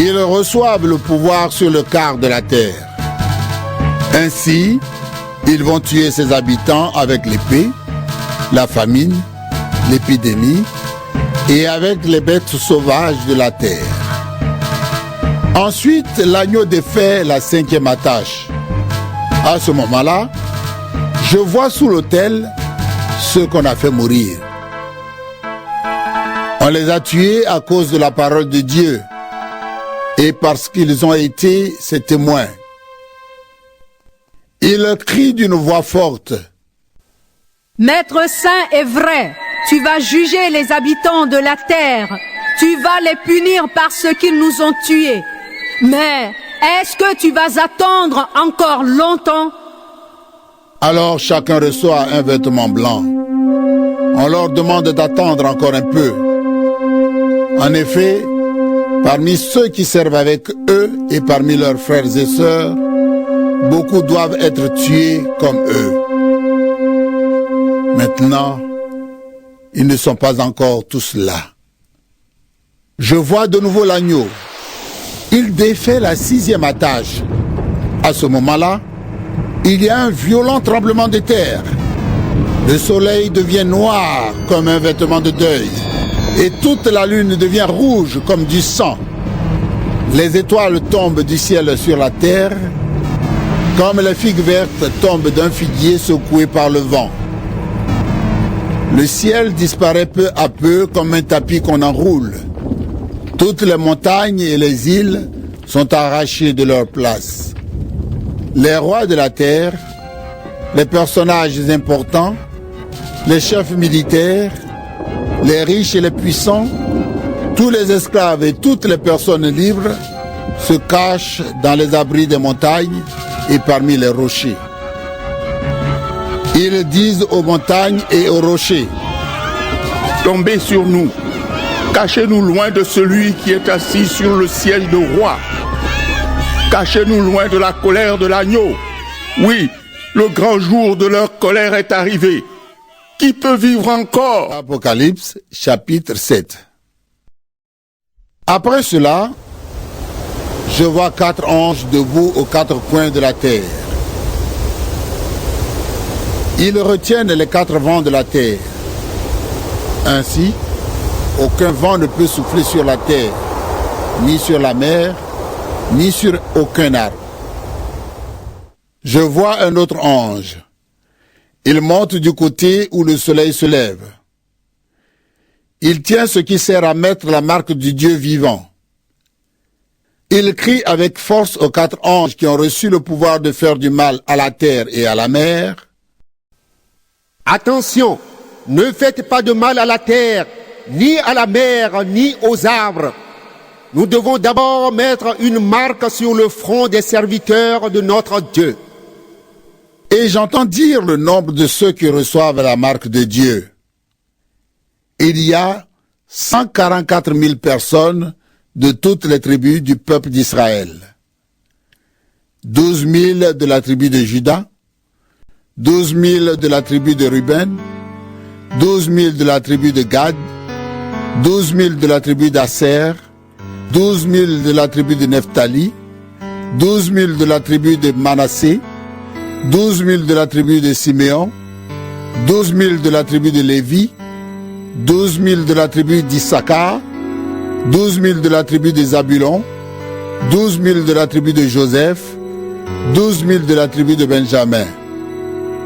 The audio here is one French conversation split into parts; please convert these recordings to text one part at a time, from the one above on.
Ils reçoivent le pouvoir sur le quart de la terre. Ainsi, ils vont tuer ses habitants avec l'épée, la famine, l'épidémie et avec les bêtes sauvages de la terre. Ensuite, l'agneau défait la 5e attache. À ce moment-là, je vois sous l'autel ceux qu'on a fait mourir. On les a tués à cause de la parole de Dieu et parce qu'ils ont été ses témoins. Ils crient d'une voix forte. Maître saint et vrai, tu vas juger les habitants de la terre. Tu vas les punir parce qu'ils nous ont tués. Mais est-ce que tu vas attendre encore longtemps? Alors chacun reçoit un vêtement blanc. On leur demande d'attendre encore un peu. En effet, parmi ceux qui servent avec eux et parmi leurs frères et sœurs, beaucoup doivent être tués comme eux. Maintenant, ils ne sont pas encore tous là. Je vois de nouveau l'agneau. Il défait la 6e attache. À ce moment-là, il y a un violent tremblement de terre. Le soleil devient noir comme un vêtement de deuil. Et toute la lune devient rouge comme du sang. Les étoiles tombent du ciel sur la terre, comme les figues vertes tombent d'un figuier secoué par le vent. Le ciel disparaît peu à peu comme un tapis qu'on enroule. Toutes les montagnes et les îles sont arrachées de leur place. Les rois de la terre, les personnages importants, les chefs militaires, les riches et les puissants, tous les esclaves et toutes les personnes libres se cachent dans les abris des montagnes et parmi les rochers. Ils disent aux montagnes et aux rochers, tombez sur nous, cachez-nous loin de celui qui est assis sur le siège de roi. Cachez-nous loin de la colère de l'agneau. Oui, le grand jour de leur colère est arrivé. Qui peut vivre encore? Apocalypse, chapitre 7. Après cela, je vois 4 anges debout aux 4 coins de la terre. Ils retiennent les 4 vents de la terre. Ainsi, aucun vent ne peut souffler sur la terre, ni sur la mer, ni sur aucun arbre. Je vois un autre ange. Il monte du côté où le soleil se lève. Il tient ce qui sert à mettre la marque du Dieu vivant. Il crie avec force aux 4 anges qui ont reçu le pouvoir de faire du mal à la terre et à la mer. Attention, ne faites pas de mal à la terre, ni à la mer, ni aux arbres. Nous devons d'abord mettre une marque sur le front des serviteurs de notre Dieu. Et j'entends dire le nombre de ceux qui reçoivent la marque de Dieu. Il y a 144 000 personnes de toutes les tribus du peuple d'Israël. 12 000 de la tribu de Juda, 12 000 de la tribu de Ruben, 12 000 de la tribu de Gad, 12 000 de la tribu d'Aser, 12 000 de la tribu de Nephtali, 12 000 de la tribu de Manassé, 12 000 de la tribu de Siméon, 12 000 de la tribu de Lévi, 12 000 de la tribu d'Issachar, 12 000 de la tribu de Zabulon, 12 000 de la tribu de Joseph, 12 000 de la tribu de Benjamin.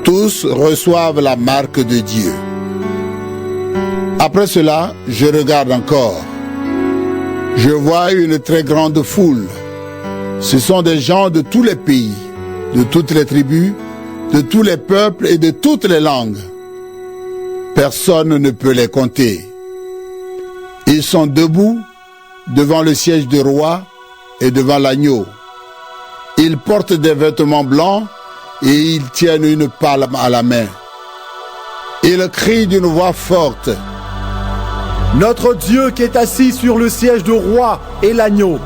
Tous reçoivent la marque de Dieu. Après cela, je regarde encore. Je vois une très grande foule. Ce sont des gens de tous les pays, de toutes les tribus, de tous les peuples et de toutes les langues. Personne ne peut les compter. Ils sont debout devant le siège du roi et devant l'agneau. Ils portent des vêtements blancs et ils tiennent une palme à la main. Ils crient d'une voix forte. Notre Dieu qui est assis sur le siège de roi et l'agneau,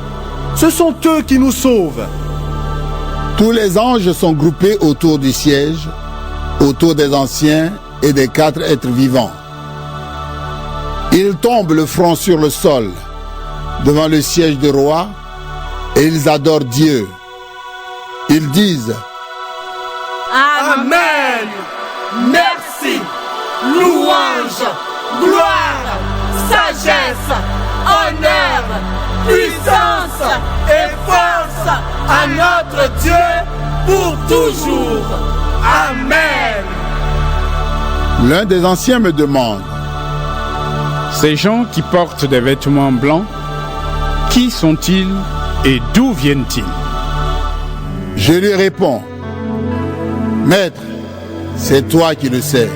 ce sont eux qui nous sauvent. Tous les anges sont groupés autour du siège, autour des anciens et des 4 êtres vivants. Ils tombent le front sur le sol, devant le siège du roi et ils adorent Dieu. Ils disent Amen. Merci, louange, gloire, sagesse, honneur, puissance et force à notre Dieu pour toujours. Amen. L'un des anciens me demande Ces gens qui portent des vêtements blancs, qui sont-ils et d'où viennent-ils? Je lui réponds Maître, c'est toi qui le sais.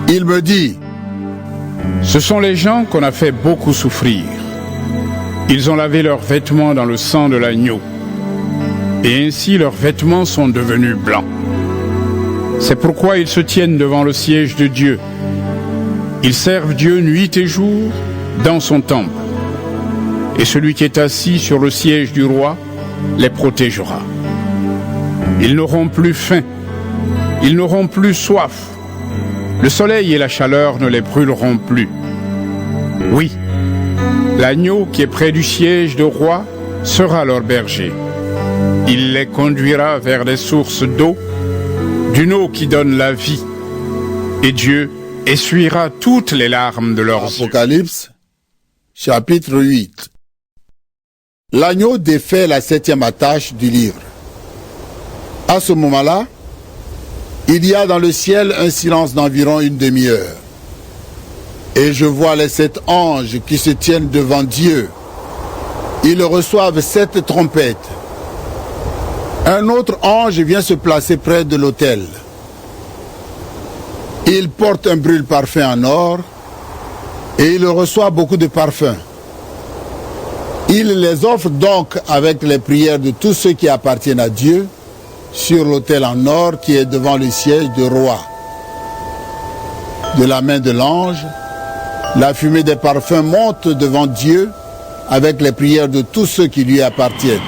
Il me dit Ce sont les gens qu'on a fait beaucoup souffrir. Ils ont lavé leurs vêtements dans le sang de l'agneau. Et ainsi leurs vêtements sont devenus blancs. C'est pourquoi ils se tiennent devant le siège de Dieu. Ils servent Dieu nuit et jour dans son temple. Et celui qui est assis sur le siège du roi les protégera. Ils n'auront plus faim. Ils n'auront plus soif. Le soleil et la chaleur ne les brûleront plus. Oui, l'agneau qui est près du siège du roi sera leur berger. Il les conduira vers les sources d'eau, d'une eau qui donne la vie. Et Dieu essuiera toutes les larmes de leurs yeux. Apocalypse, chapitre 8. L'agneau défait la 7e attache du livre. À ce moment-là, il y a dans le ciel un silence d'environ une demi-heure. Et je vois les 7 anges qui se tiennent devant Dieu. Ils reçoivent 7 trompettes. Un autre ange vient se placer près de l'autel. Il porte un brûle-parfum en or et il reçoit beaucoup de parfums. Il les offre donc avec les prières de tous ceux qui appartiennent à Dieu sur l'autel en or qui est devant le siège du roi. De la main de l'ange, la fumée des parfums monte devant Dieu avec les prières de tous ceux qui lui appartiennent.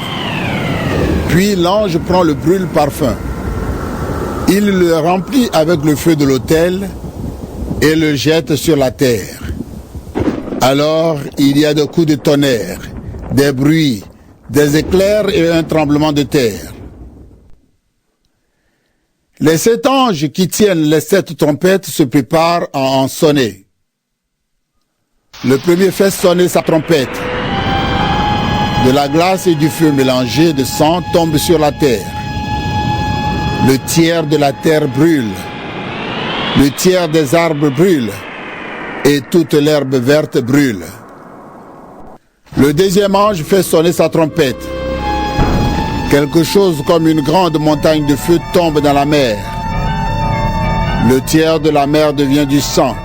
Puis l'ange prend le brûle-parfum. Il le remplit avec le feu de l'autel et le jette sur la terre. Alors il y a des coups de tonnerre, des bruits, des éclairs et un tremblement de terre. Les 7 anges qui tiennent les 7 trompettes se préparent à en sonner. Le premier fait sonner sa trompette. De la glace et du feu mélangés de sang tombent sur la terre. Le tiers de la terre brûle. Le tiers des arbres brûle. Et toute l'herbe verte brûle. Le deuxième ange fait sonner sa trompette. Quelque chose comme une grande montagne de feu tombe dans la mer. Le tiers de la mer devient du sang.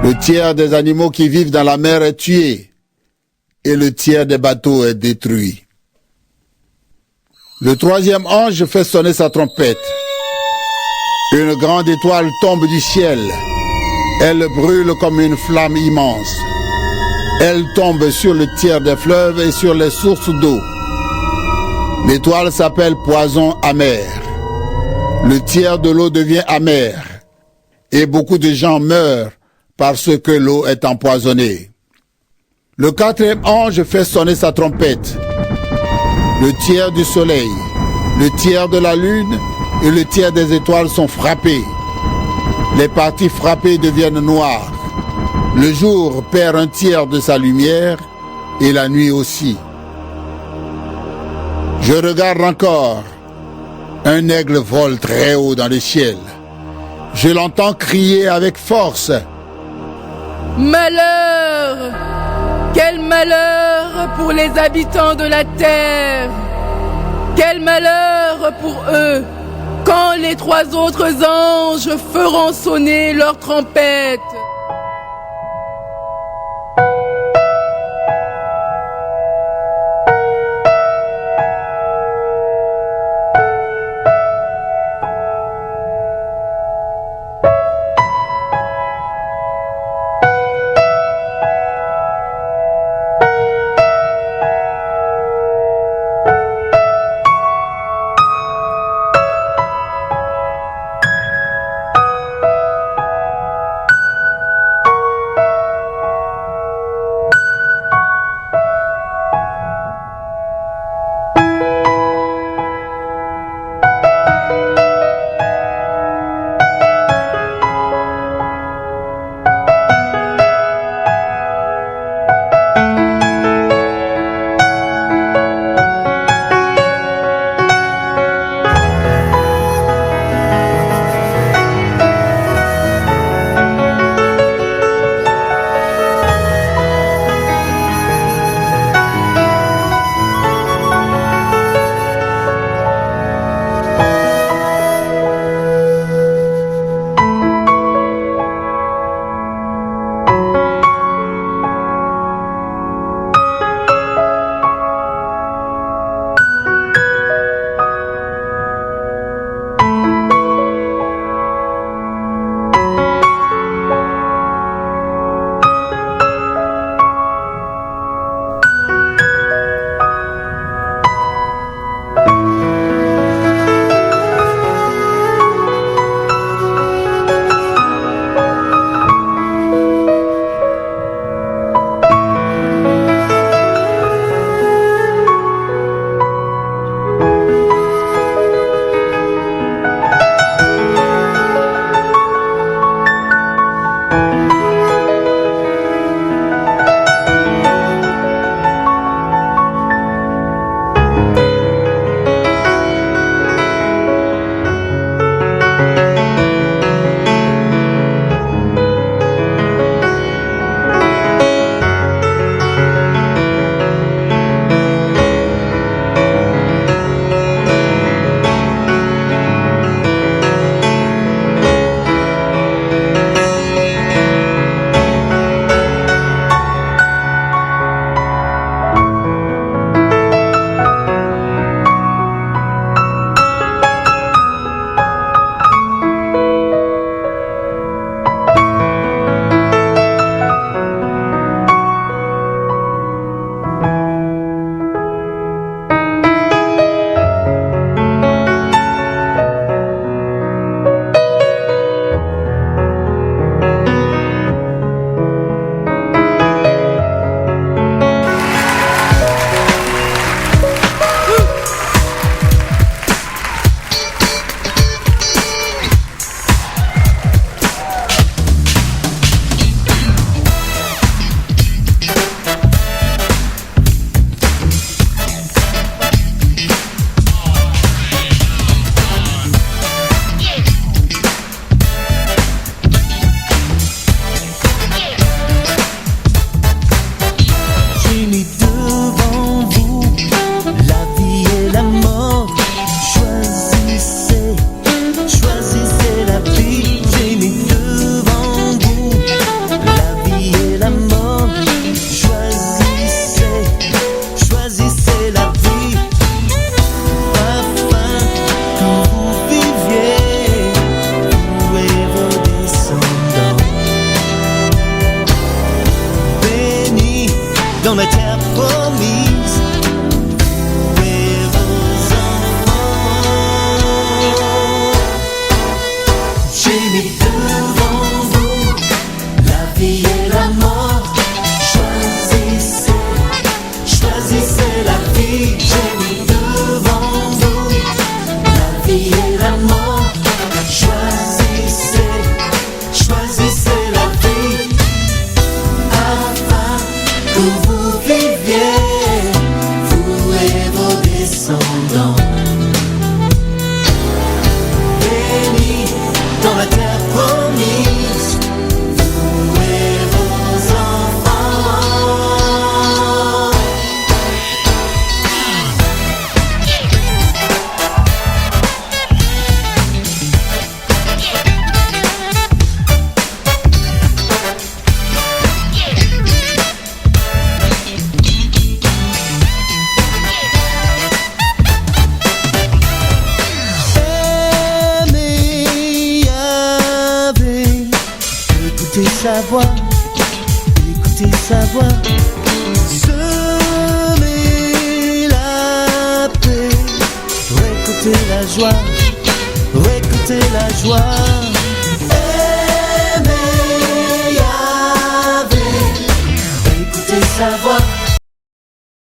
Le tiers des animaux qui vivent dans la mer est tué. Et le tiers des bateaux est détruit. Le troisième ange fait sonner sa trompette. Une grande étoile tombe du ciel. Elle brûle comme une flamme immense. Elle tombe sur le tiers des fleuves et sur les sources d'eau. L'étoile s'appelle poison amer. Le tiers de l'eau devient amer. Et beaucoup de gens meurent parce que l'eau est empoisonnée. Le quatrième ange fait sonner sa trompette. Le tiers du soleil, le tiers de la lune et le tiers des étoiles sont frappés. Les parties frappées deviennent noires. Le jour perd un tiers de sa lumière et la nuit aussi. Je regarde encore. Un aigle vole très haut dans le ciel. Je l'entends crier avec force. Malheur! Quel malheur pour les habitants de la terre! Quel malheur pour eux quand les 3 autres anges feront sonner leurs trompettes! dans la terre promise. Et vos enfants, j'ai mis devant vous la vie et la mort. Choisissez, choisissez la vie. J'ai mis devant vous la vie et la mort. Choisissez, choisissez la vie, afin que vous viviez, vous et vos descendants. Bénis dans la terre promise, vous et vos enfants. Aimez Yahvé, écoutez sa voix, écoutez sa voix. Semez la paix, récoltez la joie, récoltez la joie. Aimez Yahvé, écoutez sa voix,